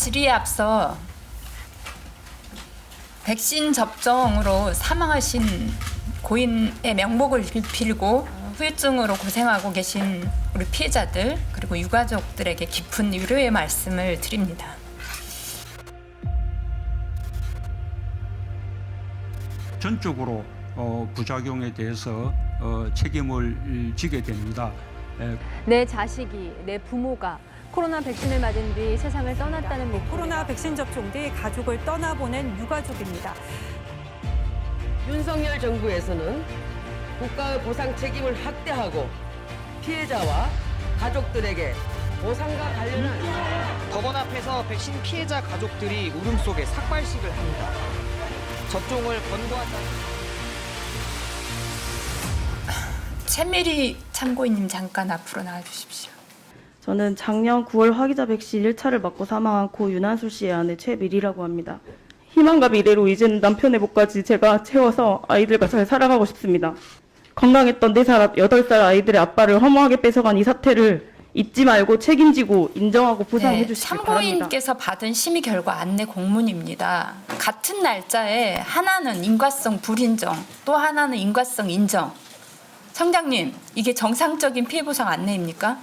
질의에 앞서 백신 접종으로 사망하신 고인의 명복을 빌고 후유증으로 고생하고 계신 우리 피해자들 그리고 유가족들에게 깊은 위로의 말씀을 드립니다. 전적으로 부작용에 대해서 책임을 지게 됩니다. 내 자식이, 내 부모가 코로나 백신을 맞은 뒤 세상을 떠났다는 목소리. 코로나 백신 접종 뒤 가족을 떠나보낸 유가족입니다. 윤석열 정부에서는 국가의 보상 책임을 확대하고 피해자와 가족들에게 보상과 관련한 법원 앞에서 백신 피해자 가족들이 울음속에 삭발식을 합니다. 접종을 권고한다. 최미리 참고인님 잠깐 앞으로 나와주십시오. 저는 작년 9월 화기자 백신 1차를 맞고 사망한 고 윤한술 씨의 아내 최미리라고 합니다. 희망과 미래로 이제는 남편의 몫까지 제가 채워서 아이들과 잘 살아가고 싶습니다. 건강했던 4살, 8살 아이들의 아빠를 허무하게 뺏어간 이 사태를 잊지 말고 책임지고 인정하고 보상해 주시기 바랍니다. 참고인께서 받은 심의 결과 안내 공문입니다. 같은 날짜에 하나는 인과성 불인정, 또 하나는 인과성 인정. 청장님, 이게 정상적인 피해보상 안내입니까?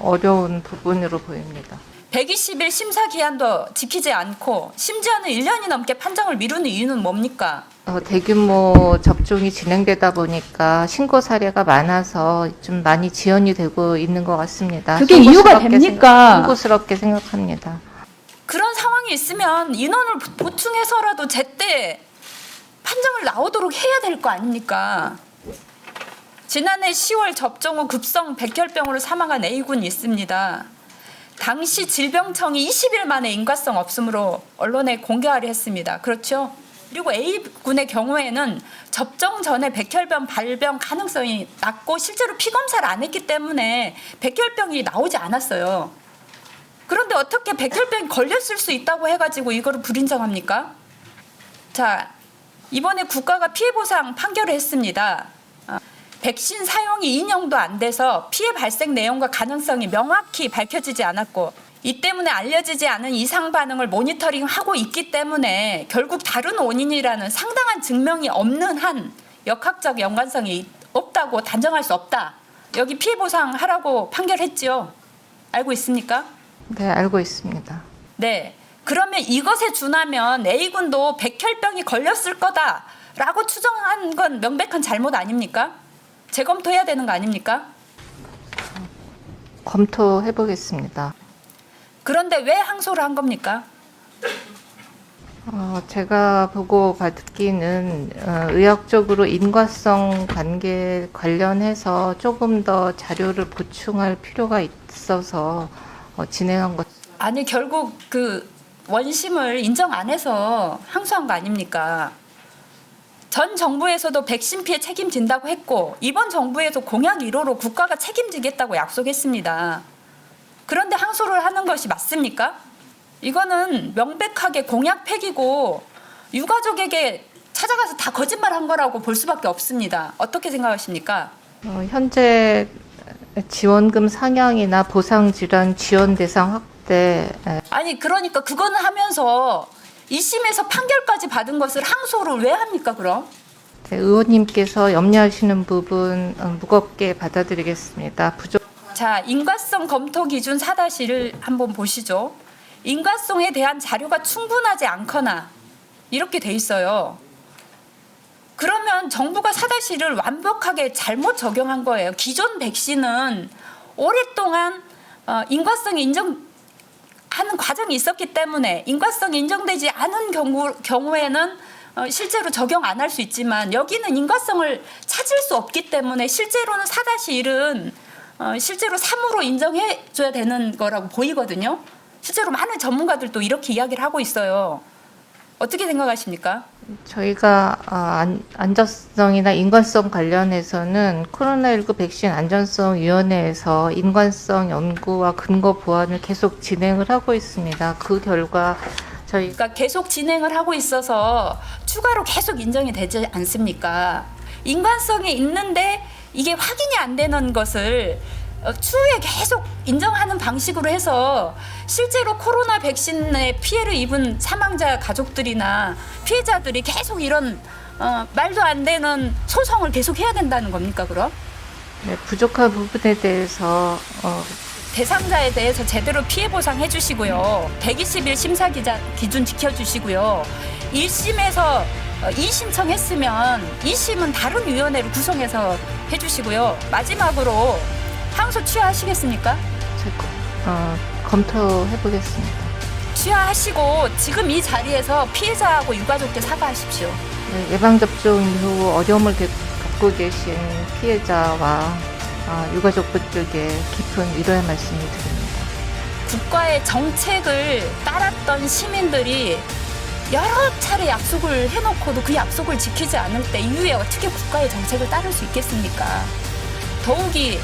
어려운 부분으로 보입니다. 120일 심사 기한도 지키지 않고 심지어는 1년이 넘게 판정을 미루는 이유는 뭡니까? 대규모 접종이 진행되다 보니까 신고 사례가 많아서 좀 많이 지연이 되고 있는 것 같습니다. 그게 이유가 됩니까? 송구스럽게 생각합니다. 그런 상황이 있으면 인원을 보충해서라도 제때 판정을 나오도록 해야 될 거 아닙니까? 지난해 10월 접종 후 급성 백혈병으로 사망한 A군이 있습니다. 당시 질병청이 20일 만에 인과성 없음으로 언론에 공개하려 했습니다. 그렇죠? 그리고 A군의 경우에는 접종 전에 백혈병 발병 가능성이 낮고 실제로 피검사를 안 했기 때문에 백혈병이 나오지 않았어요. 그런데 어떻게 백혈병이 걸렸을 수 있다고 해가지고 이거를 불인정합니까? 자, 이번에 국가가 피해보상 판결을 했습니다. 백신 사용이 2년도 안 돼서 피해 발생 내용과 가능성이 명확히 밝혀지지 않았고 이 때문에 알려지지 않은 이상 반응을 모니터링하고 있기 때문에 결국 다른 원인이라는 상당한 증명이 없는 한 역학적 연관성이 없다고 단정할 수 없다. 여기 피해 보상하라고 판결했지요. 알고 있습니까? 네, 알고 있습니다. 네. 그러면 이것에 준하면 A군도 백혈병이 걸렸을 거다라고 추정한 건 명백한 잘못 아닙니까? 재검토해야 되는 거 아닙니까? 검토해 보겠습니다. 그런데 왜 항소를 한 겁니까? 제가 보고 받기는 의학적으로 인과성 관계 관련해서 조금 더 자료를 보충할 필요가 있어서 진행한 것. 아니 결국 그 원심을 인정 안 해서 항소한 거 아닙니까? 전 정부에서도 백신 피해 책임진다고 했고 이번 정부에서 공약 1호로 국가가 책임지겠다고 약속했습니다. 그런데 항소를 하는 것이 맞습니까? 이거는 명백하게 공약 폐기고 유가족에게 찾아가서 다 거짓말한 거라고 볼 수밖에 없습니다. 어떻게 생각하십니까? 현재 지원금 상향이나 보상질환 지원 대상 확대. 아니 그러니까 그거는 하면서 2심에서 판결까지 받은 것을 항소를 왜 합니까 그럼? 의원님께서 염려하시는 부분 무겁게 받아들이겠습니다. 자, 인과성 검토 기준 4-1을 한번 보시죠. 인과성에 대한 자료가 충분하지 않거나 이렇게 돼 있어요. 그러면 정부가 4-1을 완벽하게 잘못 적용한 거예요. 기존 백신은 오랫동안 인과성이 인정하는 과정이 있었기 때문에 인과성이 인정되지 않은 경우에는 실제로 적용 안 할 수 있지만 여기는 인과성을 찾을 수 없기 때문에 실제로는 4-1은 실제로 3으로 인정해줘야 되는 거라고 보이거든요. 실제로 많은 전문가들도 이렇게 이야기를 하고 있어요. 어떻게 생각하십니까? 저희가 안전성이나 인관성 관련해서는 코로나19 백신 안전성위원회에서 인관성 연구와 근거 보완을 계속 진행을 하고 있습니다. 그 결과 그러니까 계속 진행을 하고 있어서 추가로 계속 인정이 되지 않습니까? 인관성이 있는데 이게 확인이 안 되는 것을 추후에 계속 인정하는 방식으로 해서 실제로 코로나 백신의 피해를 입은 사망자 가족들이나 피해자들이 계속 이런 말도 안 되는 소송을 계속 해야 된다는 겁니까, 그럼? 네, 부족한 부분에 대해서 대상자에 대해서 제대로 피해 보상해 주시고요. 120일 심사 기준 지켜주시고요. 1심에서 이신청했으면 2심은 다른 위원회를 구성해서 해주시고요. 마지막으로 항소 취하하시겠습니까? 검토해보겠습니다. 취하하시고 지금 이 자리에서 피해자하고 유가족들 사과하십시오. 네, 예방접종 이후 어려움을 겪고 계신 피해자와 유가족분 쪽에 깊은 위로의 말씀을 드립니다. 국가의 정책을 따랐던 시민들이 여러 차례 약속을 해놓고도 그 약속을 지키지 않을 때 이후에 어떻게 국가의 정책을 따를 수 있겠습니까? 더욱이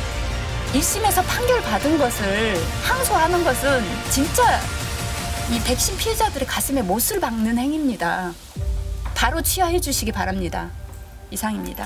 1심에서 판결받은 것을 항소하는 것은 진짜 이 백신 피해자들의 가슴에 못을 박는 행위입니다. 바로 취하해 주시기 바랍니다. 이상입니다.